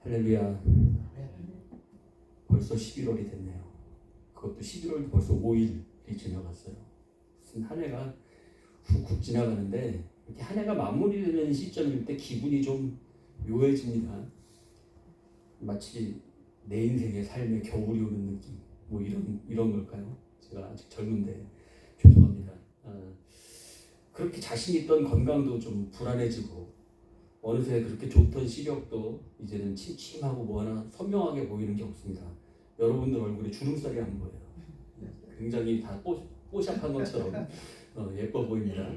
할렐루야. 벌써 11월이 됐네요. 그것도 11월 벌써 5일이 지나갔어요. 무슨 한 해가 훅훅 지나가는데 이렇게 한 해가 마무리되는 시점일 때 기분이 좀 묘해집니다. 마치 내 인생의 삶에 겨울이 오는 느낌, 뭐 이런 걸까요? 제가 아직 젊은데 죄송합니다. 그렇게 자신 있던 건강도 좀 불안해지고 어느새 그렇게 좋던 시력도 이제는 침침하고 뭐 하나 선명하게 보이는 게 없습니다. 여러분들 얼굴에 주름살이 안 보여요. 굉장히 다 뽀샵한 것처럼 예뻐 보입니다.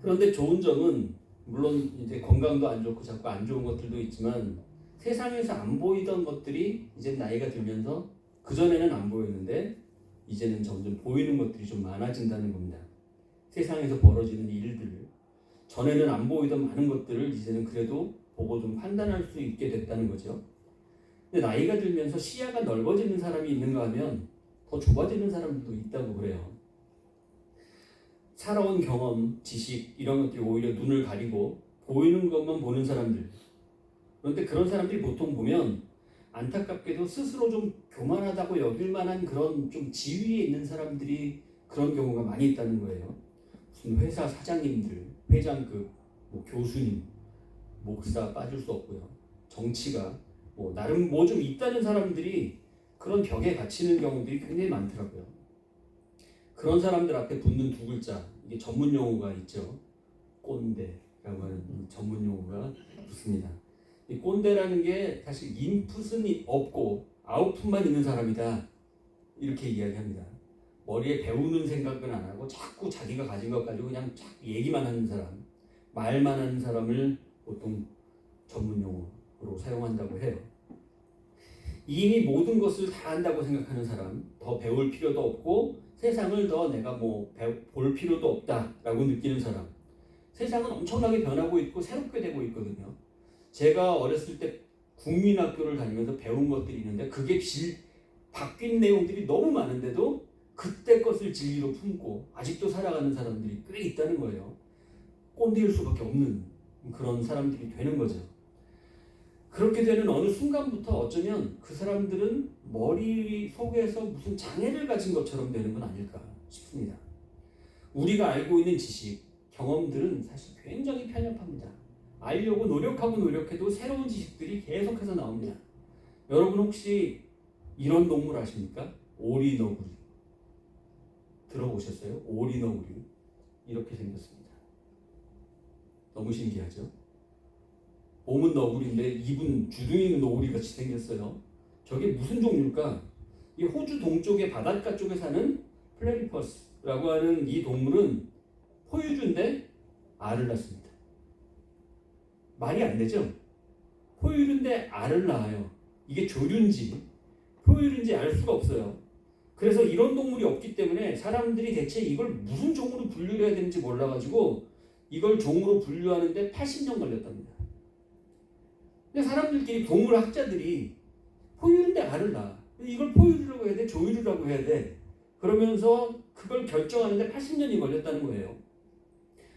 그런데 좋은 점은 물론 이제 건강도 안 좋고 자꾸 안 좋은 것들도 있지만 세상에서 안 보이던 것들이 이제 나이가 들면서 그전에는 안 보였는데 이제는 점점 보이는 것들이 좀 많아진다는 겁니다. 세상에서 벌어지는 일들, 전에는 안 보이던 많은 것들을 이제는 그래도 보고 좀 판단할 수 있게 됐다는 거죠. 근데 나이가 들면서 시야가 넓어지는 사람이 있는가 하면 더 좁아지는 사람들도 있다고 그래요. 살아온 경험, 지식 이런 것들이 오히려 눈을 가리고 보이는 것만 보는 사람들. 그런데 그런 사람들이 보통 보면 안타깝게도 스스로 좀 교만하다고 여길 만한 그런 좀 지위에 있는 사람들이 그런 경우가 많이 있다는 거예요. 무슨 회사 사장님들, 회장급, 뭐 교수님, 목사 빠질 수 없고요. 정치가 뭐 나름 뭐 좀 있다는 사람들이 그런 벽에 갇히는 경우들이 굉장히 많더라고요. 그런 사람들 앞에 붙는 두 글자, 이게 전문 용어가 있죠. 꼰대라고 하는 전문 용어가 붙습니다. 이 꼰대라는 게 사실 인풋은 없고 아웃풋만 있는 사람이다. 이렇게 이야기합니다. 머리에 배우는 생각은 안 하고 자꾸 자기가 가진 것 가지고 그냥 얘기만 하는 사람, 말만 하는 사람을 보통 전문 용어로 사용한다고 해요. 이미 모든 것을 다 안다고 생각하는 사람, 더 배울 필요도 없고 세상을 더 내가 뭐 볼 필요도 없다라고 느끼는 사람. 세상은 엄청나게 변하고 있고 새롭게 되고 있거든요. 제가 어렸을 때 국민학교를 다니면서 배운 것들이 있는데 그게 바뀐 내용들이 너무 많은데도 그때 것을 진리로 품고 아직도 살아가는 사람들이 꽤 있다는 거예요. 꼰대일 수밖에 없는 그런 사람들이 되는 거죠. 그렇게 되는 어느 순간부터 어쩌면 그 사람들은 머릿속에서 무슨 장애를 가진 것처럼 되는 건 아닐까 싶습니다. 우리가 알고 있는 지식, 경험들은 사실 굉장히 편협합니다. 알려고 노력해도 새로운 지식들이 계속해서 나옵니다. 여러분 혹시 이런 동물 아십니까? 오리너구리. 들어보셨어요? 오리너구리. 이렇게 생겼습니다. 너무 신기하죠? 몸은 너구리인데 입은 주둥이는 오리같이 생겼어요. 저게 무슨 종류일까? 이 호주 동쪽의 바닷가 쪽에 사는 플래리퍼스라고 하는 이 동물은 포유류인데 알을 낳습니다. 말이 안 되죠? 포유류인데 알을 낳아요. 이게 조류인지 포유류인지 알 수가 없어요. 그래서 이런 동물이 없기 때문에 사람들이 대체 이걸 무슨 종으로 분류를 해야 되는지 몰라가지고 이걸 종으로 분류하는데 80년 걸렸답니다. 근데 사람들끼리 동물학자들이 포유류인데 알을 낳아. 이걸 포유류라고 해야 돼? 조유류라고 해야 돼? 그러면서 그걸 결정하는데 80년이 걸렸다는 거예요.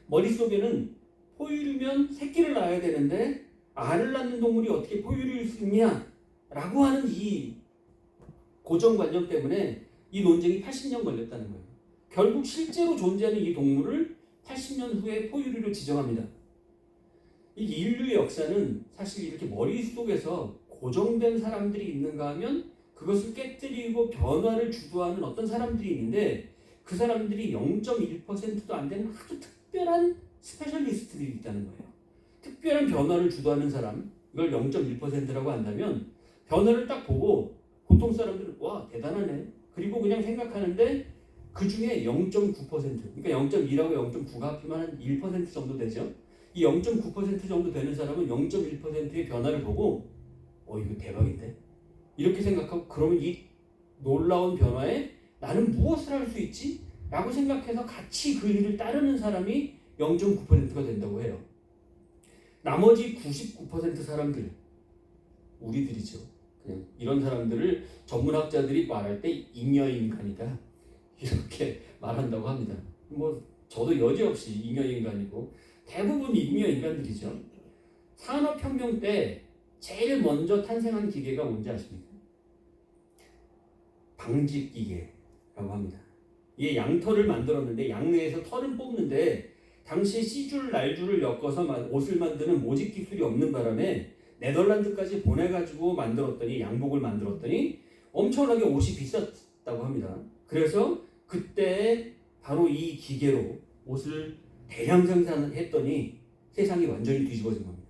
머릿속에는 포유류면 새끼를 낳아야 되는데 알을 낳는 동물이 어떻게 포유류일 수 있냐? 라고 하는 이 고정관념 때문에 이 논쟁이 80년 걸렸다는 거예요. 결국 실제로 존재하는 이 동물을 80년 후에 포유류로 지정합니다. 이 인류의 역사는 사실 이렇게 머릿속에서 고정된 사람들이 있는가 하면 그것을 깨뜨리고 변화를 주도하는 어떤 사람들이 있는데 그 사람들이 0.1%도 안 되는 아주 특별한 스페셜리스트들이 있다는 거예요. 특별한 변화를 주도하는 사람, 이걸 0.1%라고 한다면 변화를 딱 보고 보통 사람들은 와 대단하네. 그리고 그냥 생각하는데 그 중에 0.9%, 그러니까 0.2라고 0.9가 합치면 한 1% 정도 되죠. 이 0.9% 정도 되는 사람은 0.1%의 변화를 보고 이거 대박인데? 이렇게 생각하고 그러면 이 놀라운 변화에 나는 무엇을 할 수 있지? 라고 생각해서 같이 그 일을 따르는 사람이 0.9%가 된다고 해요. 나머지 99% 사람들, 우리들이죠. 그냥 이런 사람들을 전문학자들이 말할 때 잉여인간이다. 이렇게 말한다고 합니다. 뭐 저도 여지없이 잉여인간이고 대부분 잉여인간들이죠. 산업혁명 때 제일 먼저 탄생한 기계가 뭔지 아십니까? 방직기계라고 합니다. 이게 양털을 만들었는데 양내에서 털을 뽑는데 당시 C줄, 날줄을 엮어서 옷을 만드는 모직 기술이 없는 바람에 네덜란드까지 보내가지고 만들었더니 양복을 만들었더니 엄청나게 옷이 비쌌다고 합니다. 그래서 그때 바로 이 기계로 옷을 대량 생산했더니 세상이 완전히 뒤집어진 겁니다.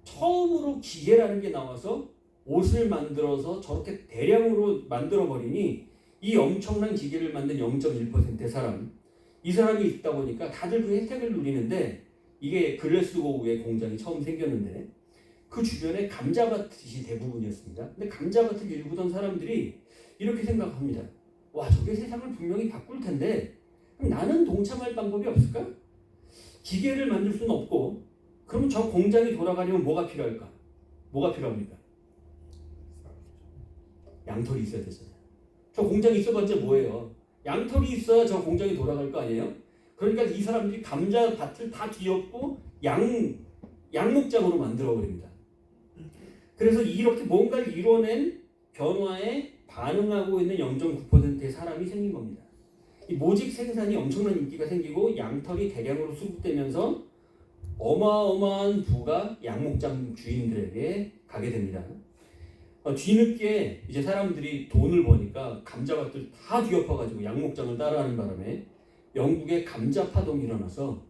처음으로 기계라는 게 나와서 옷을 만들어서 저렇게 대량으로 만들어버리니 이 엄청난 기계를 만든 0.1%의 사람, 이 사람이 있다 보니까 다들 그 혜택을 누리는데 이게 글래스고우의 공장이 처음 생겼는데 그 주변에 감자밭이 대부분이었습니다. 근데 감자밭을 일구던 사람들이 이렇게 생각합니다. 와, 저게 세상을 분명히 바꿀 텐데 그럼 나는 동참할 방법이 없을까? 기계를 만들 수는 없고 그럼 저 공장이 돌아가려면 뭐가 필요할까? 뭐가 필요합니까? 양털이 있어야 되잖아요. 저 공장이 있어봤자 뭐예요? 양털이 있어야 저 공장이 돌아갈 거 아니에요? 그러니까 이 사람들이 감자밭을 다 뒤엎고 양목장으로 만들어버립니다. 그래서 이렇게 뭔가를 이뤄낸 변화에 반응하고 있는 0.9%의 사람이 생긴 겁니다. 이 모직 생산이 엄청난 인기가 생기고 양털이 대량으로 수급되면서 어마어마한 부가 양목장 주인들에게 가게 됩니다. 뒤늦게 이제 사람들이 돈을 버니까 감자밭을 다 뒤엎어가지고 양목장을 따라하는 바람에 영국에 감자 파동이 일어나서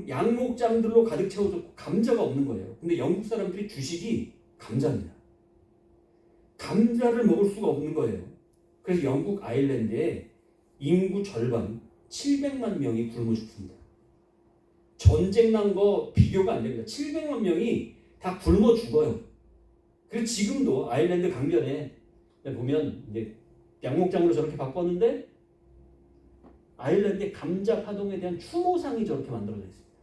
양목장들로 가득 채워졌고 감자가 없는 거예요. 근데 영국 사람들이 주식이 감자입니다. 감자를 먹을 수가 없는 거예요. 그래서 영국 아일랜드에 인구 절반 700만 명이 굶어 죽습니다. 전쟁 난 거 비교가 안 됩니다. 700만 명이 다 굶어 죽어요. 그래서 지금도 아일랜드 강변에 보면 이제 양목장으로 저렇게 바꿨는데 아일랜드의 감자 파동에 대한 추모상이 저렇게 만들어져 있습니다.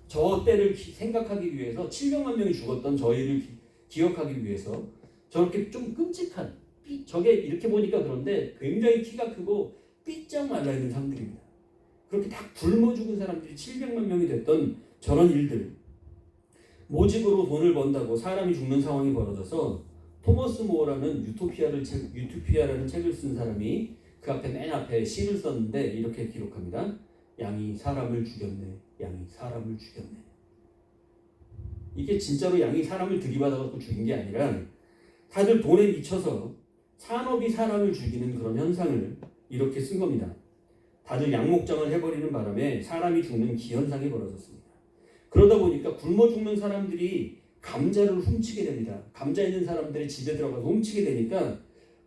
저 때를 생각하기 위해서 700만 명이 죽었던 저희를 기억하기 위해서 저렇게 좀 끔찍한 저게 이렇게 보니까 그런데 굉장히 키가 크고 삐쩍 말라있는 사람들입니다. 그렇게 다 굶어 죽은 사람들이 700만 명이 됐던 저런 일들, 모직으로 돈을 번다고 사람이 죽는 상황이 벌어져서 토머스 모어라는 유토피아라는 책을 쓴 사람이 그 앞에 맨 앞에 시를 썼는데 이렇게 기록합니다. 양이 사람을 죽였네. 양이 사람을 죽였네. 이게 진짜로 양이 사람을 들이받아갖고 죽인 게 아니라 다들 돈에 미쳐서 산업이 사람을 죽이는 그런 현상을 이렇게 쓴 겁니다. 다들 양목장을 해버리는 바람에 사람이 죽는 기현상이 벌어졌습니다. 그러다 보니까 굶어 죽는 사람들이 감자를 훔치게 됩니다. 감자 있는 사람들의 집에 들어가서 훔치게 되니까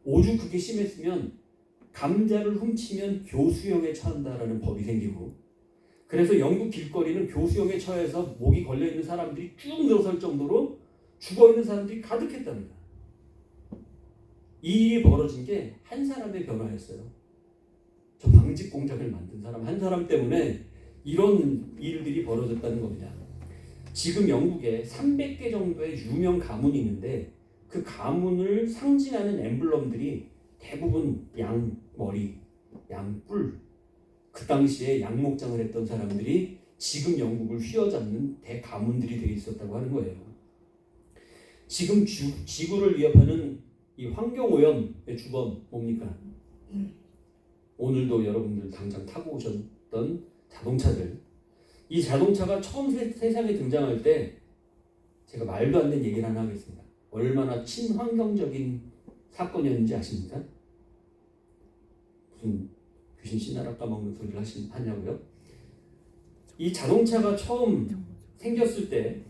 오죽 그게 심했으면 감자를 훔치면 교수형에 처한다라는 법이 생기고 그래서 영국 길거리는 교수형에 처해서 목이 걸려있는 사람들이 쭉 늘어설 정도로 죽어있는 사람들이 가득했답니다. 이 일이 벌어진 게 한 사람의 변화였어요. 저 방직 공장을 만든 사람 한 사람 때문에 이런 일들이 벌어졌다는 겁니다. 지금 영국에 300개 정도의 유명 가문이 있는데 그 가문을 상징하는 엠블럼들이 대부분 양머리, 양뿔, 그 당시에 양목장을 했던 사람들이 지금 영국을 휘어잡는 대가문들이 되어 있었다고 하는 거예요. 지금 지구를 위협하는 이 환경오염의 주범 뭡니까? 오늘도 여러분들 당장 타고 오셨던 자동차들. 이 자동차가 처음 세상에 등장할 때 제가 말도 안 되는 얘기를 하나 하겠습니다. 얼마나 친환경적인 사건이었는지 아십니까? 무슨 귀신 씨나라 까먹는 소리를 하냐고요? 이 자동차가 처음 생겼을 때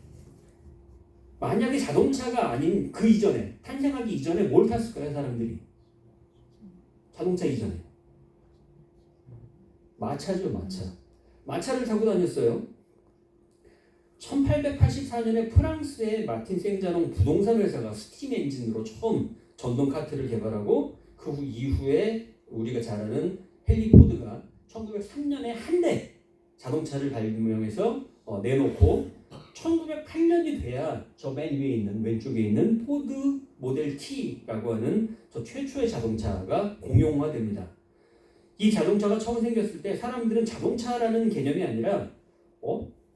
만약에 자동차가 아닌 그 이전에 탄생하기 이전에 뭘 탔을까요? 사람들이 자동차 이전에 마차죠. 마차를 타고 다녔어요. 1884년에 프랑스의 마틴 생자롱 부동산 회사가 스팀 엔진으로 처음 전동 카트를 개발하고 그 이후에 우리가 잘 아는 헨리 포드가 1903년에 한 대 자동차를 발명해서 내놓고 1908년이 돼야 저 맨 위에 있는 왼쪽에 있는 포드 모델 T라고 하는 저 최초의 자동차가 공용화됩니다. 이 자동차가 처음 생겼을 때 사람들은 자동차라는 개념이 아니라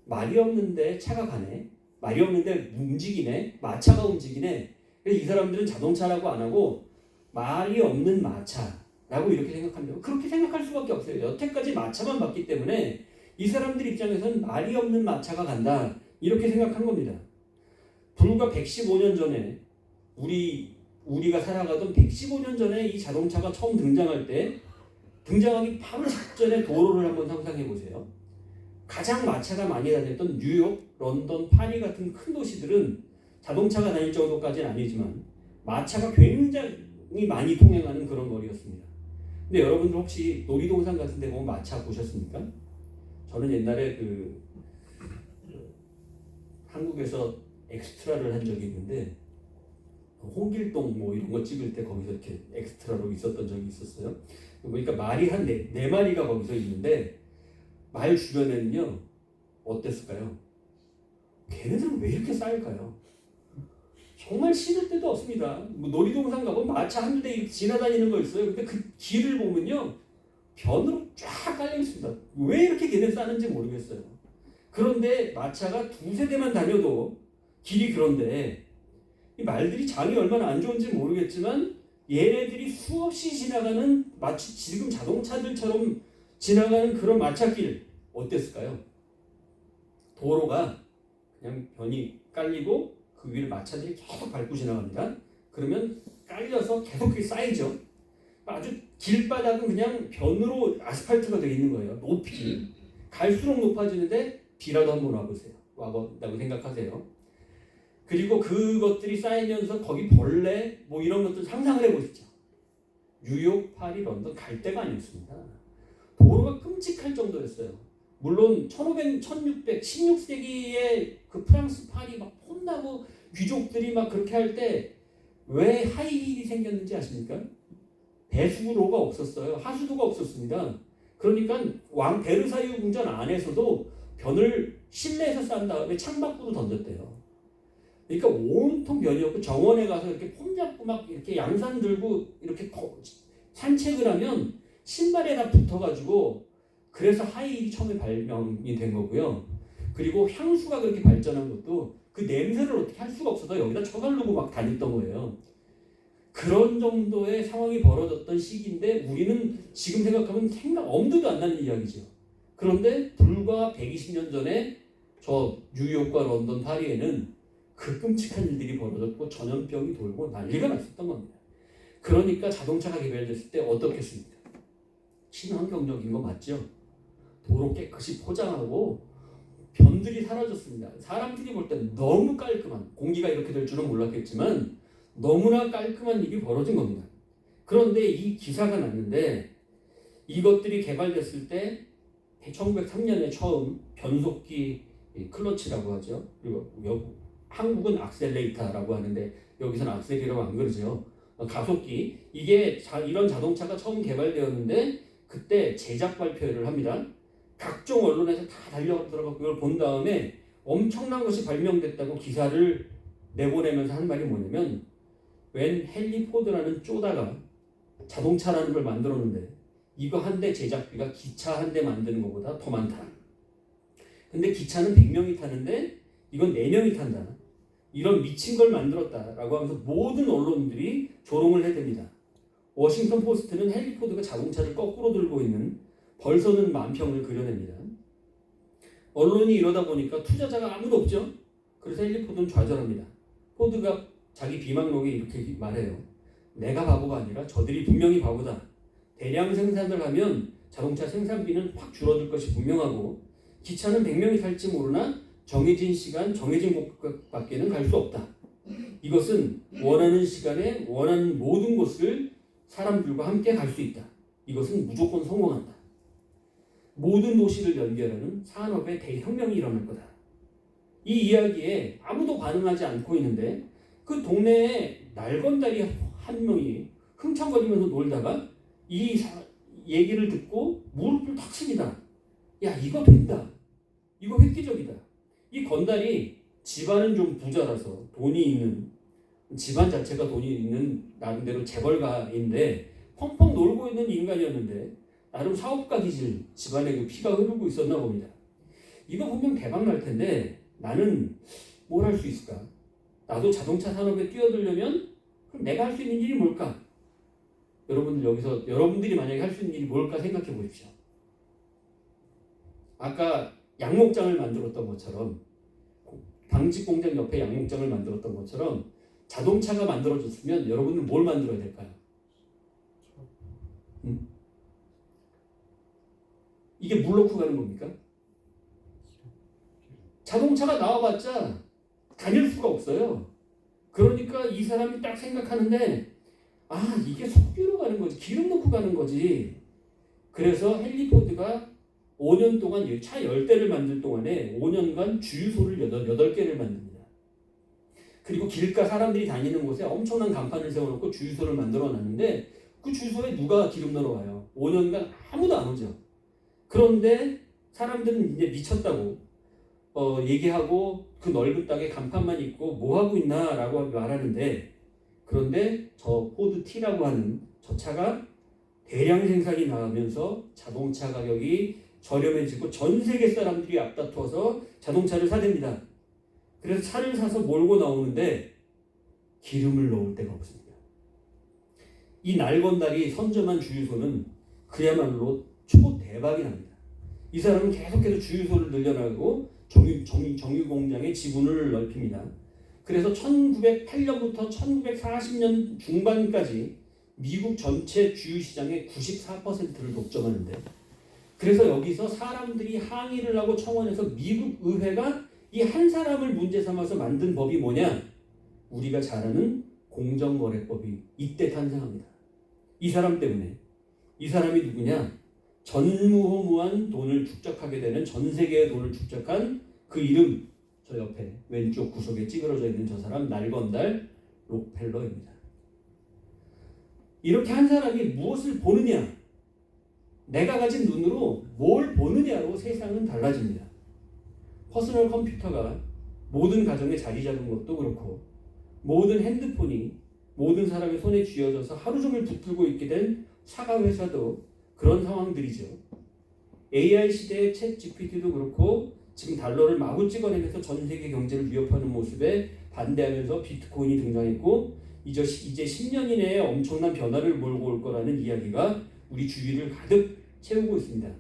말이 없는데 차가 가네. 말이 없는데 움직이네. 마차가 움직이네. 그래서 이 사람들은 자동차라고 안 하고 말이 없는 마차라고 이렇게 생각합니다. 그렇게 생각할 수밖에 없어요. 여태까지 마차만 봤기 때문에 이 사람들 입장에서는 말이 없는 마차가 간다. 이렇게 생각한 겁니다. 불과 115년 전에 우리가 살아가던 115년 전에 이 자동차가 처음 등장할 때 등장하기 바로 직전에 도로를 한번 상상해 보세요. 가장 마차가 많이 다녔던 뉴욕, 런던, 파리 같은 큰 도시들은 자동차가 다닐 정도까지는 아니지만 마차가 굉장히 많이 통행하는 그런 거리였습니다. 근데 여러분들 혹시 놀이동산 같은 데 보면 마차 보셨습니까? 저는 옛날에 한국에서 엑스트라를 한 적이 있는데 홍길동 뭐 이런 거 찍을 때 거기서 이렇게 엑스트라로 있었던 적이 있었어요. 그러니까 말이 한 네 마리가 거기서 있는데 말 주변에는요 어땠을까요? 걔네들은 왜 이렇게 쌓일까요? 정말 신을 데도 없습니다. 뭐 놀이동산 가보면 마차 한 대 지나다니는 거 있어요. 근데 그 길을 보면요 변으로 쫙 깔려 있습니다. 왜 이렇게 걔네 싸는지 모르겠어요. 그런데 마차가 두세 대만 다녀도 길이 그런데 이 말들이 장이 얼마나 안 좋은지 모르겠지만 얘네들이 수없이 지나가는 마치 지금 자동차들처럼 지나가는 그런 마차길 어땠을까요? 도로가 그냥 변이 깔리고 그 위를 마차들이 계속 밟고 지나갑니다. 그러면 깔려서 계속 그게 쌓이죠. 아주 길바닥은 그냥 변으로 아스팔트가 되어 있는 거예요. 높이 갈수록 높아지는데 비라도 한번 와보세요. 와본다고 생각하세요. 그리고 그것들이 쌓이면서 거기 벌레 뭐 이런 것들 상상을 해보시죠. 뉴욕, 파리, 런던 갈 데가 아니었습니다. 도로가 끔찍할 정도였어요. 물론 1600, 16세기에 그 프랑스 파리 막 혼나고 귀족들이 막 그렇게 할 때 왜 하이힐이 생겼는지 아십니까? 배수로가 없었어요. 하수도가 없었습니다. 그러니까 왕 베르사유 궁전 안에서도 변을 실내에서 싼 다음에 창밖으로 던졌대요. 그러니까 온통 변이었고 정원에 가서 이렇게 폼 잡고 막 이렇게 양산 들고 이렇게 산책을 하면 신발에 다 붙어가지고 그래서 하이힐이 처음에 발명이 된 거고요. 그리고 향수가 그렇게 발전한 것도 그 냄새를 어떻게 할 수가 없어서 여기다 쳐바르고 막 다녔던 거예요. 그런 정도의 상황이 벌어졌던 시기인데 우리는 지금 생각하면 엄두도 안 나는 이야기죠. 그런데 불과 120년 전에 저 뉴욕과 런던, 파리에는 그 끔찍한 일들이 벌어졌고 전염병이 돌고 난리가 났었던 겁니다. 그러니까 자동차가 개발됐을 때 어떻겠습니까? 친환경적인 거 맞죠? 도로 깨끗이 포장하고 변들이 사라졌습니다. 사람들이 볼 때 너무 깔끔한, 공기가 이렇게 될 줄은 몰랐겠지만 너무나 깔끔한 일이 벌어진 겁니다. 그런데 이 기사가 났는데 이것들이 개발됐을 때 1903년에 처음 변속기 클러치라고 하죠. 그리고 한국은 악셀레이터라고 하는데 여기서는 악셀이라고 안 그러죠. 가속기. 이게 이런 자동차가 처음 개발되었는데 그때 제작 발표를 합니다. 각종 언론에서 다 달려들어가 그걸 본 다음에 엄청난 것이 발명됐다고 기사를 내보내면서 한 말이 뭐냐면 웬 헨리 포드라는 쪼다가 자동차라는 걸 만들었는데 이거 한 대 제작비가 기차 한 대 만드는 것보다 더 많다. 근데 기차는 100명이 타는데 이건 4명이 탄다. 이런 미친 걸 만들었다라고 하면서 모든 언론들이 조롱을 해댑니다. 워싱턴 포스트는 헨리 포드가 자동차를 거꾸로 들고 있는 벌서는 만평을 그려냅니다. 언론이 이러다 보니까 투자자가 아무도 없죠. 그래서 헨리 포드는 좌절합니다. 포드가 자기 비망록에 이렇게 말해요. 내가 바보가 아니라 저들이 분명히 바보다. 대량 생산을 하면 자동차 생산비는 확 줄어들 것이 분명하고 기차는 100명이 탈지 모르나 정해진 시간, 정해진 곳밖에는 갈 수 없다. 이것은 원하는 시간에 원하는 모든 곳을 사람들과 함께 갈 수 있다. 이것은 무조건 성공한다. 모든 도시를 연결하는 산업의 대혁명이 일어날 거다. 이 이야기에 아무도 반응하지 않고 있는데 그 동네에 날건다리 한 명이 흥청거리면서 놀다가 이 얘기를 듣고 무릎을 탁 칩니다. 야, 이거 된다. 이거 획기적이다. 이 건달이 집안은 좀 부자라서 돈이 있는, 집안 자체가 돈이 있는 나름대로 재벌가인데 펑펑 놀고 있는 인간이었는데 나름 사업가 기질, 집안에 그 피가 흐르고 있었나 봅니다. 이거 보면 대박 날 텐데 나는 뭘 할 수 있을까? 나도 자동차 산업에 뛰어들려면 그럼 내가 할 수 있는 일이 뭘까? 여러분들 여기서 여러분들이 만약에 할 수 있는 일이 뭘까 생각해 보십시오. 아까 양목장을 만들었던 것처럼 방직 공장 옆에 양목장을 만들었던 것처럼 자동차가 만들어졌으면 여러분은 뭘 만들어야 될까요? 이게 물 넣고 가는 겁니까? 자동차가 나와봤자 다닐 수가 없어요. 그러니까 이 사람이 딱 생각하는데 이게 석유로 가는 거지, 기름 넣고 가는 거지. 그래서 헨리 포드가 5년 동안 차 10대를 만들 동안에 5년간 주유소를 8개를 만듭니다. 그리고 길가 사람들이 다니는 곳에 엄청난 간판을 세워놓고 주유소를 만들어 놨는데 그 주유소에 누가 기름 넣으러 와요? 5년간 아무도 안 오죠. 그런데 사람들은 이제 미쳤다고 얘기하고 그 넓은 땅에 간판만 있고 뭐 하고 있나 라고 말하는데, 그런데 저 포드 T라고 하는 저 차가 대량 생산이 나오면서 자동차 가격이 저렴해지고 전 세계 사람들이 앞다투어서 자동차를 사댑니다. 그래서 차를 사서 몰고 나오는데 기름을 넣을 데가 없습니다. 이 날건달이 선점한 주유소는 그야말로 초대박이 납니다. 이 사람은 계속해서 주유소를 늘려나가고 정유 공장의 지분을 넓힙니다. 그래서 1908년부터 1940년 중반까지 미국 전체 주유 시장의 94%를 독점하는데, 그래서 여기서 사람들이 항의를 하고 청원해서 미국 의회가 이 한 사람을 문제 삼아서 만든 법이 뭐냐? 우리가 잘 아는 공정거래법이 이때 탄생합니다. 이 사람 때문에. 이 사람이 누구냐? 전무후무한 돈을 축적하게 되는, 전 세계의 돈을 축적한 그 이름, 저 옆에 왼쪽 구석에 찌그러져 있는 저 사람, 날건달 록펠러입니다. 이렇게 한 사람이 무엇을 보느냐, 내가 가진 눈으로 뭘 보느냐로 세상은 달라집니다. 퍼스널 컴퓨터가 모든 가정에 자리 잡은 것도 그렇고, 모든 핸드폰이 모든 사람의 손에 쥐어져서 하루 종일 붙들고 있게 된 사과 회사도 그런 상황들이죠. AI 시대의 챗 GPT도 그렇고, 지금 달러를 마구 찍어내면서 전 세계 경제를 위협하는 모습에 반대하면서 비트코인이 등장했고, 이제 10년 이내에 엄청난 변화를 몰고 올 거라는 이야기가 우리 주위를 가득 채우고 있습니다.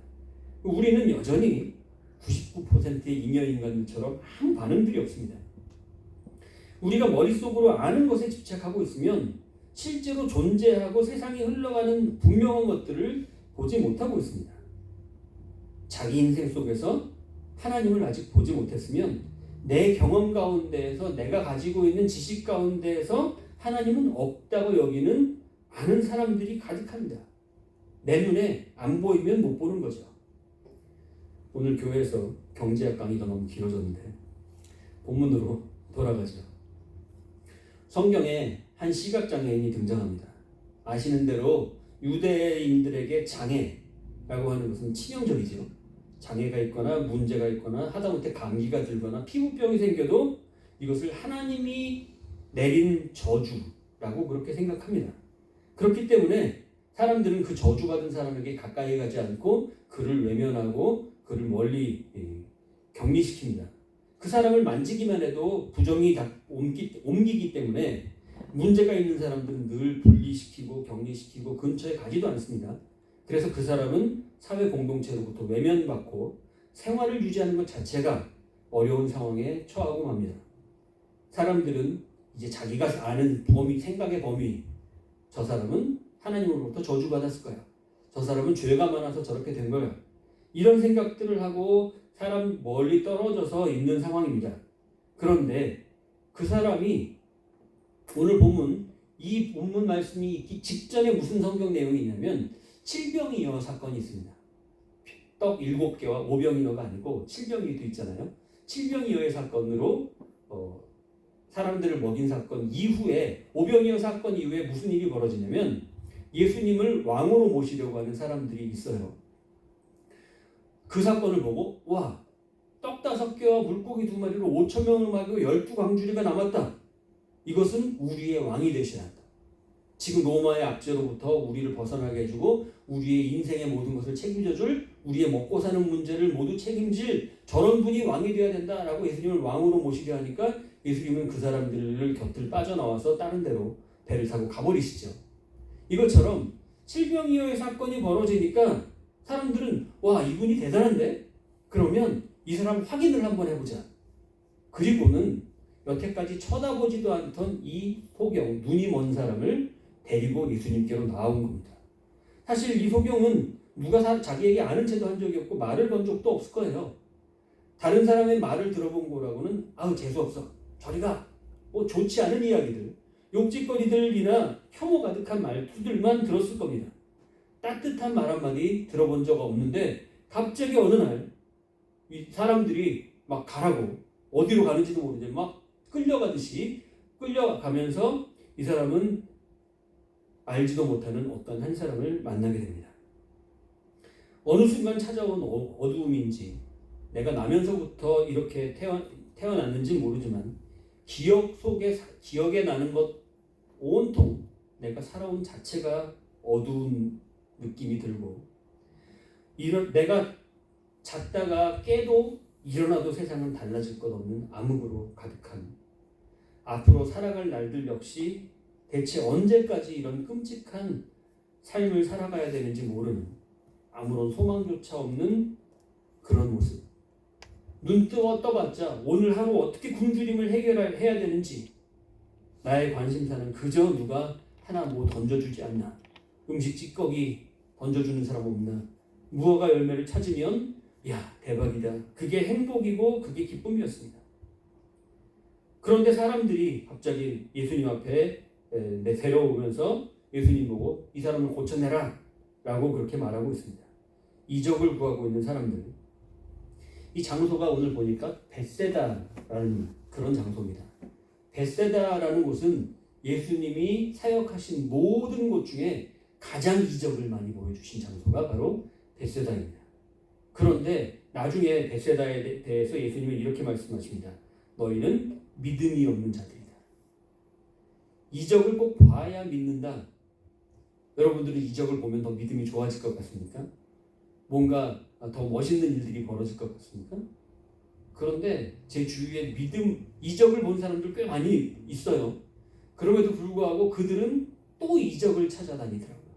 우리는 여전히 99%의 잉여인간들처럼 아무 반응들이 없습니다. 우리가 머릿속으로 아는 것에 집착하고 있으면 실제로 존재하고 세상이 흘러가는 분명한 것들을 보지 못하고 있습니다. 자기 인생 속에서 하나님을 아직 보지 못했으면 내 경험 가운데에서, 내가 가지고 있는 지식 가운데에서 하나님은 없다고 여기는 아는 사람들이 가득합니다. 내 눈에 안 보이면 못 보는 거죠. 오늘 교회에서 경제학 강의가 너무 길어졌는데 본문으로 돌아가죠. 성경에 한 시각장애인이 등장합니다. 아시는 대로 유대인들에게 장애라고 하는 것은 치명적이죠. 장애가 있거나 문제가 있거나 하다못해 감기가 들거나 피부병이 생겨도 이것을 하나님이 내린 저주라고 그렇게 생각합니다. 그렇기 때문에 사람들은 그 저주받은 사람에게 가까이 가지 않고 그를 외면하고 그를 멀리 격리시킵니다. 그 사람을 만지기만 해도 부정이 옮기기 때문에 문제가 있는 사람들은 늘 분리시키고 격리시키고 근처에 가지도 않습니다. 그래서 그 사람은 사회 공동체로부터 외면받고 생활을 유지하는 것 자체가 어려운 상황에 처하고 맙니다. 사람들은 이제 자기가 아는 범위, 생각의 범위, 저 사람은 하나님으로부터 저주받았을 거야, 저 사람은 죄가 많아서 저렇게 된 거야, 이런 생각들을 하고 사람 멀리 떨어져서 있는 상황입니다. 그런데 그 사람이 오늘 본문, 이 본문 말씀이 있기 직전에 무슨 성경 내용이 있냐면 칠병이어 사건이 있습니다. 떡 7개와 오병이어가 아니고 칠병이어도 있잖아요. 칠병이어의 사건으로 사람들을 먹인 사건 이후에, 오병이어 사건 이후에 무슨 일이 벌어지냐면 예수님을 왕으로 모시려고 하는 사람들이 있어요. 그 사건을 보고 와, 떡 5개와 물고기 2마리로 5,000명을 먹이고 12광주리가 남았다. 이것은 우리의 왕이 되셔야 한다. 지금 로마의 압제로부터 우리를 벗어나게 해주고 우리의 인생의 모든 것을 책임져 줄 우리의 먹고 사는 문제를 모두 책임질 저런 분이 왕이 되어야 된다라고 예수님을 왕으로 모시게 하니까 예수님은 그 사람들을 곁을 빠져나와서 다른 데로 배를 타고 가버리시죠. 이것처럼 칠병이어의 사건이 벌어지니까 사람들은 와, 이분이 대단한데? 그러면 이 사람 확인을 한번 해보자. 그리고는 여태까지 쳐다보지도 않던 이 소경, 눈이 먼 사람을 데리고 예수님께로 나온 겁니다. 사실 이 소경은 누가 자기에게 아는 체도 한 적이 없고 말을 건 적도 없을 거예요. 다른 사람의 말을 들어본 거라고는 아우 재수없어, 저리가, 뭐 좋지 않은 이야기들, 욕짓거리들이나 혐오 가득한 말투들만 들었을 겁니다. 따뜻한 말 한마디 들어본 적 없는데 갑자기 어느 날 이 사람들이 막 가라고, 어디로 가는지도 모르지 막 끌려가듯이 끌려가면서 이 사람은 알지도 못하는 어떤 한 사람을 만나게 됩니다. 어느 순간 찾아온 어두움인지 내가 나면서부터 이렇게 태어났는지 모르지만 기억에 나는 것 온통 내가 살아온 자체가 어두운 느낌이 들고, 내가 잤다가 깨도 일어나도 세상은 달라질 것 없는 암흑으로 가득한, 앞으로 살아갈 날들 역시 대체 언제까지 이런 끔찍한 삶을 살아가야 되는지 모르는, 아무런 소망조차 없는 그런 모습. 눈 떠봤자 오늘 하루 어떻게 굶주림을 해결해야 되는지, 나의 관심사는 그저 누가 하나 뭐 던져주지 않나, 음식 찌꺼기 던져주는 사람 없나, 무화과 열매를 찾으면 야 대박이다, 그게 행복이고 그게 기쁨이었습니다. 그런데 사람들이 갑자기 예수님 앞에 데려오면서 예수님 보고 이 사람을 고쳐내라 라고 그렇게 말하고 있습니다. 이적을 구하고 있는 사람들. 이 장소가 오늘 보니까 벳세다라는 그런 장소입니다. 벳세다라는 곳은 예수님이 사역하신 모든 곳 중에 가장 이적을 많이 보여주신 장소가 바로 벳세다입니다. 그런데 나중에 벳세다에 대해서 예수님은 이렇게 말씀하십니다. 너희는 믿음이 없는 자들이다. 이적을 꼭 봐야 믿는다. 여러분들은 이적을 보면 더 믿음이 좋아질 것 같습니까? 뭔가 더 멋있는 일들이 벌어질 것 같습니까? 그런데 제 주위에 이적을 본 사람들 꽤 많이 있어요. 그럼에도 불구하고 그들은 또 이적을 찾아다니더라고요.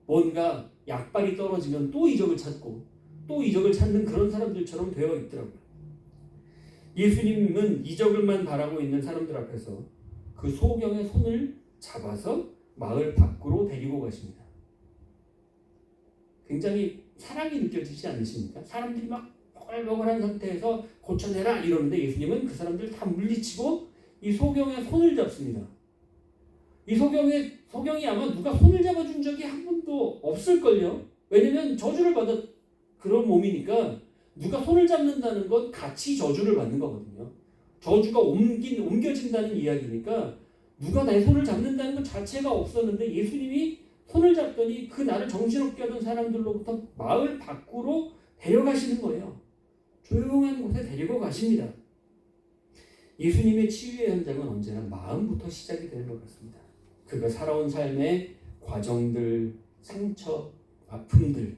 뭔가 약발이 떨어지면 또 이적을 찾고 또 이적을 찾는 그런 사람들처럼 되어 있더라고요. 예수님은 이적을만 바라고 있는 사람들 앞에서 그 소경의 손을 잡아서 마을 밖으로 데리고 가십니다. 굉장히 사랑이 느껴지지 않으십니까? 사람들이 막 버글버글한 상태에서 고쳐내라 이러는데 예수님은 그 사람들 다 물리치고 이 소경의 손을 잡습니다. 이 소경이 아마 누가 손을 잡아준 적이 한 번도 없을걸요. 왜냐면 저주를 받아 그런 몸이니까 누가 손을 잡는다는 건 같이 저주를 받는 거거든요. 저주가 옮겨진다는 이야기니까 누가 내 손을 잡는다는 것 자체가 없었는데 예수님이 손을 잡더니 그 나를 정신없게 하던 사람들로부터 마을 밖으로 데려가시는 거예요. 조용한 곳에 데리고 가십니다. 예수님의 치유의 현장은 언제나 마음부터 시작이 되는 것 같습니다. 그가 살아온 삶의 과정들, 상처, 아픔들,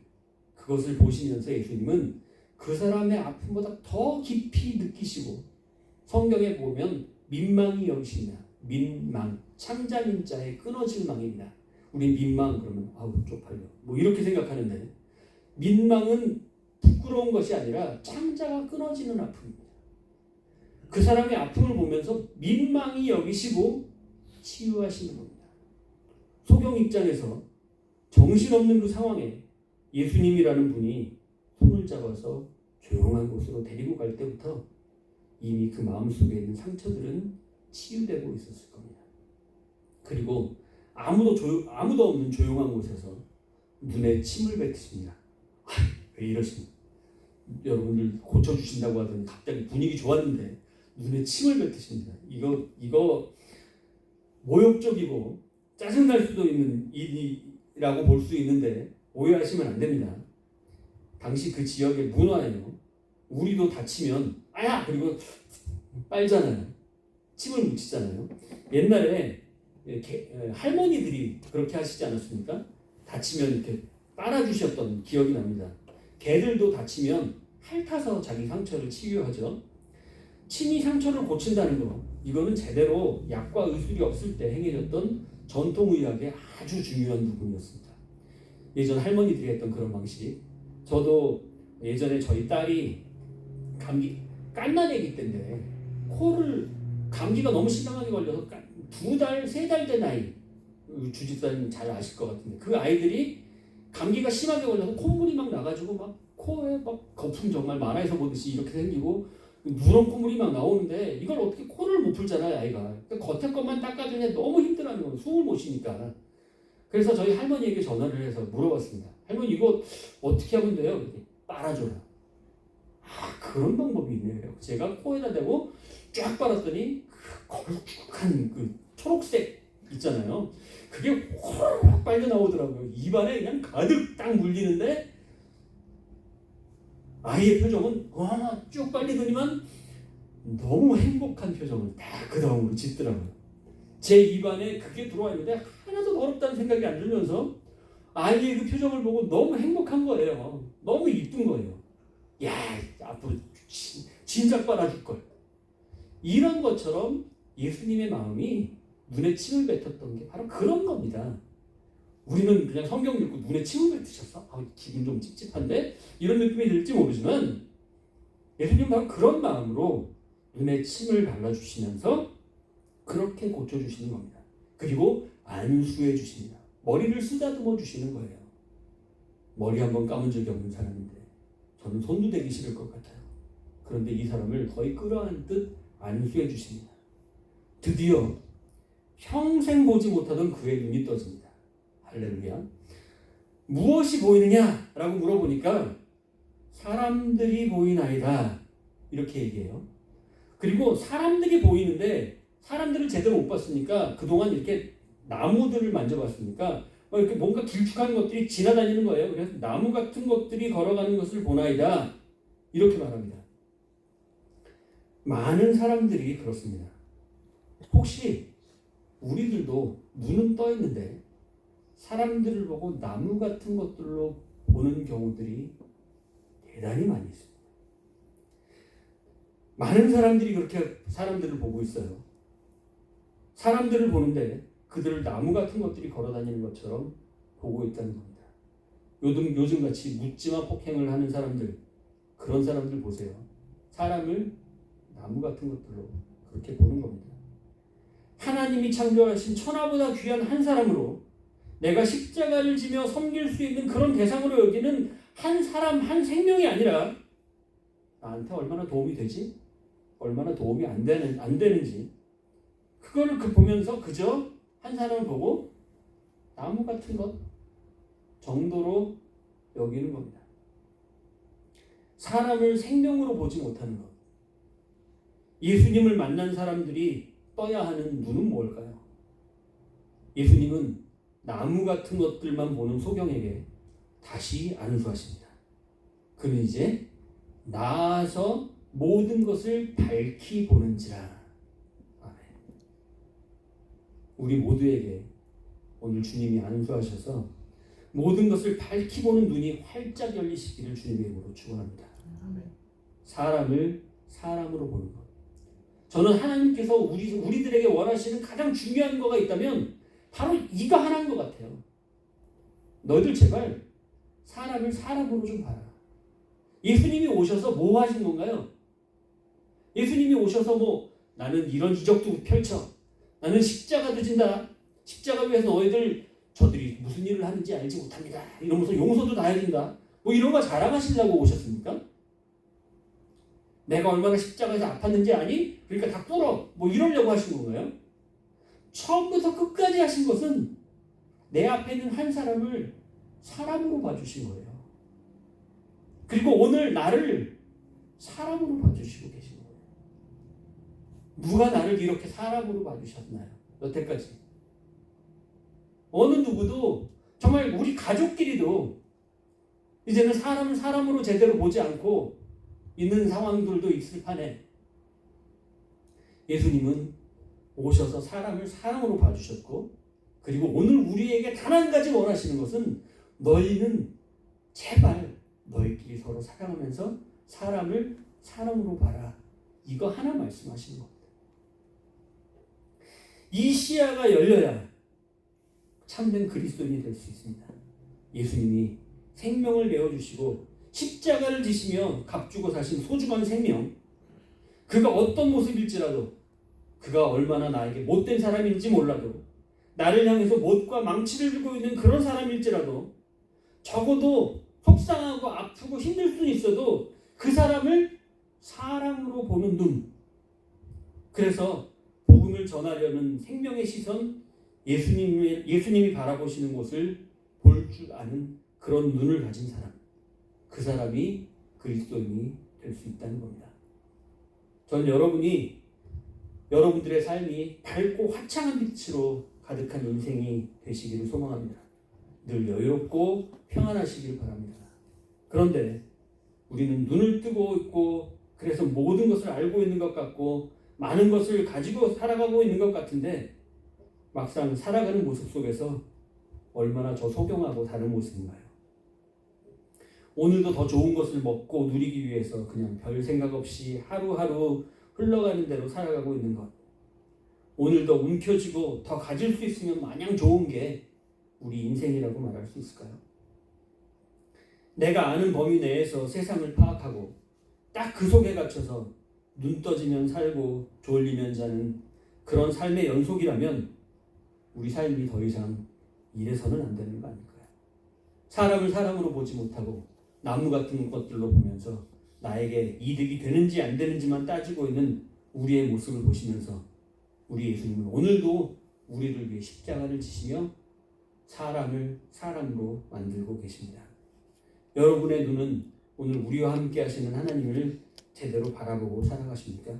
그것을 보시면서 예수님은 그 사람의 아픔보다 더 깊이 느끼시고, 성경에 보면 민망이 여기시냐, 민망, 창자민자의 끊어질 망입니다. 우리 민망 그러면 아우 쪽팔려 뭐 이렇게 생각하는데, 민망은 부끄러운 것이 아니라 창자가 끊어지는 아픔입니다. 그 사람의 아픔을 보면서 민망히 여기시고 치유하시는 겁니다. 소경 입장에서 정신없는 그 상황에 예수님이라는 분이 손을 잡아서 조용한 곳으로 데리고 갈 때부터 이미 그 마음속에 있는 상처들은 치유되고 있었을 겁니다. 그리고 아무도 없는 조용한 곳에서 눈에 침을 뱉으십니다. 왜 이러십니까? 여러분들 고쳐주신다고 하더니 갑자기 분위기 좋았는데 눈에 침을 뱉으십니다. 이거 모욕적이고 짜증날 수도 있는 일이라고 볼 수 있는데 오해하시면 안 됩니다. 당시 그 지역의 문화예요. 우리도 다치면 아야! 그리고 빨잖아요. 침을 묻히잖아요. 옛날에 할머니들이 그렇게 하시지 않았습니까? 다치면 이렇게 빨아주셨던 기억이 납니다. 개들도 다치면 핥아서 자기 상처를 치유하죠. 침이 상처를 고친다는 거, 이거는 제대로 약과 의술이 없을 때 행해졌던 전통의학의 아주 중요한 부분이었습니다. 예전 할머니들이 했던 그런 방식. 저도 예전에 저희 딸이 감기 깐난애기 때인데 코를 감기가 너무 심하게 걸려서 2달, 3달 된 아이, 주집사님 잘 아실 것 같은데 그 아이들이 감기가 심하게 걸려서 콧물이 막 나가지고 막 코에 막 거품 정말 만화에서 보듯이 이렇게 생기고 누런 콧물이 막 나오는데 이걸 어떻게 코를 못 풀잖아요 아이가. 그러니까 겉에 것만 닦아주는데 너무 힘들어하는 거예요. 숨을 못 쉬니까. 그래서 저희 할머니에게 전화를 해서 물어봤습니다. 할머니 이거 어떻게 하면 돼요? 빨아줘라. 아 그런 방법이 있네요. 제가 코에다 대고 쫙 빨았더니 그 걸쭉한 그 초록색 있잖아요. 그게 확 빨려 나오더라고요. 입안에 그냥 가득 딱 물리는데 아이의 표정은 쭉 빨리더니만 너무 행복한 표정을 딱 그 다음으로 짓더라고요. 제 입안에 그게 들어와 있는데 하나도 더럽다는 생각이 안 들면서 아이의 그 표정을 보고 너무 행복한 거예요. 너무 이쁜 거예요. 야, 앞으로 진작 빨아줄 걸. 이런 것처럼 예수님의 마음이 눈에 침을 뱉었던 게 바로 그런 겁니다. 우리는 그냥 성경 읽고 눈에 침을 뱉으셨어? 기분 좀 찝찝한데? 이런 느낌이 들지 모르지만 예수님은 바로 그런 마음으로 눈에 침을 발라주시면서 그렇게 고쳐주시는 겁니다. 그리고 안수해 주십니다. 머리를 쓰다듬어 주시는 거예요. 머리 한번 감은 적이 없는 사람인데 저는 손도 대기 싫을 것 같아요. 그런데 이 사람을 거의 끌어안듯 안수해 주십니다. 드디어 평생 보지 못하던 그의 눈이 떠집니다. 할렐루야. 무엇이 보이느냐라고 물어보니까 사람들이 보이나이다 이렇게 얘기해요. 그리고 사람들이 보이는데 사람들을 제대로 못 봤으니까 그동안 이렇게 나무들을 만져봤으니까 이렇게 뭔가 길쭉한 것들이 지나다니는 거예요. 그래서 나무 같은 것들이 걸어가는 것을 보나이다 이렇게 말합니다. 많은 사람들이 그렇습니다. 혹시 우리들도 눈은 떠 있는데 사람들을 보고 나무 같은 것들로 보는 경우들이 대단히 많이 있습니다. 많은 사람들이 그렇게 사람들을 보고 있어요. 사람들을 보는데 그들을 나무 같은 것들이 걸어다니는 것처럼 보고 있다는 겁니다. 요즘같이 묻지마 폭행을 하는 사람들, 그런 사람들 보세요. 사람을 나무 같은 것들로 그렇게 보는 겁니다. 하나님이 창조하신 천하보다 귀한 한 사람으로 내가 십자가를 지며 섬길 수 있는 그런 대상으로 여기는 한 사람, 한 생명이 아니라 나한테 얼마나 도움이 되지? 얼마나 도움이 안 되는지 그거를 보면서 그저 한 사람을 보고 나무 같은 것 정도로 여기는 겁니다. 사람을 생명으로 보지 못하는 것. 예수님을 만난 사람들이 떠야 하는 눈은 뭘까요? 예수님은 나무 같은 것들만 보는 소경에게 다시 안수하십니다. 그는 이제 나아서 모든 것을 밝히 보는지라. 아멘. 우리 모두에게 오늘 주님이 안수하셔서 모든 것을 밝히 보는 눈이 활짝 열리시기를 주님의 이름으로 축원합니다. 사람을 사람으로 보는 것. 저는 하나님께서 우리들에게 원하시는 가장 중요한 거가 있다면 바로 이거 하나인 것 같아요. 너희들 제발 사람을 사람으로 좀 봐라. 예수님이 오셔서 뭐 하신 건가요? 예수님이 오셔서 나는 이런 이적도 펼쳐. 나는 십자가도 진다. 십자가 위에서 너희들 저들이 무슨 일을 하는지 알지 못합니다. 이러면서 용서도 다 해준다. 이런 거 자랑하시려고 오셨습니까? 내가 얼마나 십자가에서 아팠는지 아니? 그러니까 다 꿇어. 이러려고 하신 건가요? 처음부터 끝까지 하신 것은 내 앞에 있는 한 사람을 사람으로 봐주신 거예요. 그리고 오늘 나를 사람으로 봐주시고 계신 거예요. 누가 나를 이렇게 사람으로 봐주셨나요? 여태까지. 어느 누구도 정말 우리 가족끼리도 이제는 사람을 사람으로 제대로 보지 않고 있는 상황들도 있을 판에 예수님은 오셔서 사람을 사람으로 봐주셨고 그리고 오늘 우리에게 단 한 가지 원하시는 것은 너희는 제발 너희끼리 서로 사랑하면서 사람을 사람으로 봐라. 이거 하나 말씀하시는 겁니다. 이 시야가 열려야 참된 그리스도인이 될 수 있습니다. 예수님이 생명을 내어주시고 십자가를 지시며 값주고 사신 소중한 생명, 그가 어떤 모습일지라도, 그가 얼마나 나에게 못된 사람인지 몰라도, 나를 향해서 못과 망치를 들고 있는 그런 사람일지라도, 적어도 속상하고 아프고 힘들 수는 있어도 그 사람을 사람으로 보는 눈, 그래서 복음을 전하려는 생명의 시선, 예수님이 바라보시는 곳을 볼 줄 아는 그런 눈을 가진 사람, 그 사람이 그리스도인이 될 수 있다는 겁니다. 전 여러분이, 여러분들의 삶이 밝고 화창한 빛으로 가득한 인생이 되시기를 소망합니다. 늘 여유롭고 평안하시기를 바랍니다. 그런데 우리는 눈을 뜨고 있고, 그래서 모든 것을 알고 있는 것 같고 많은 것을 가지고 살아가고 있는 것 같은데, 막상 살아가는 모습 속에서 얼마나 저 소경하고 다른 모습인가요? 오늘도 더 좋은 것을 먹고 누리기 위해서 그냥 별 생각 없이 하루하루 흘러가는 대로 살아가고 있는 것, 오늘도 움켜쥐고 더 가질 수 있으면 마냥 좋은 게 우리 인생이라고 말할 수 있을까요? 내가 아는 범위 내에서 세상을 파악하고 딱 그 속에 갇혀서 눈 떠지면 살고 졸리면 자는 그런 삶의 연속이라면 우리 삶이 더 이상 이래서는 안 되는 거 아닐까요? 사람을 사람으로 보지 못하고 나무 같은 것들로 보면서 나에게 이득이 되는지 안 되는지만 따지고 있는 우리의 모습을 보시면서 우리 예수님은 오늘도 우리를 위해 십자가를 지시며 사람을 사람으로 만들고 계십니다. 여러분의 눈은 오늘 우리와 함께 하시는 하나님을 제대로 바라보고 살아가십니까?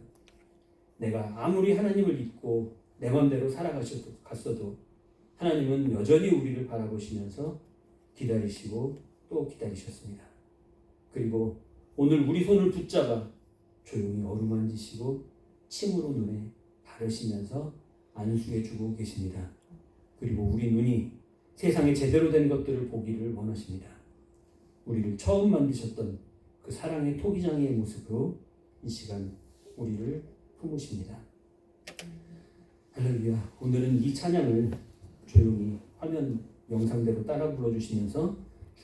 내가 아무리 하나님을 믿고 내 맘대로 살아갔어도 하나님은 여전히 우리를 바라보시면서 기다리시고 또 기다리셨습니다. 그리고 오늘 우리 손을 붙잡아 조용히 어루만지시고 침으로 눈에 바르시면서 안수해 주고 계십니다. 그리고 우리 눈이 세상에 제대로 된 것들을 보기를 원하십니다. 우리를 처음 만드셨던 그 사랑의 토기장의 모습으로 이 시간 우리를 품으십니다. 할렐루야. 오늘은 이 찬양을 조용히 화면 영상대로 따라 불러주시면서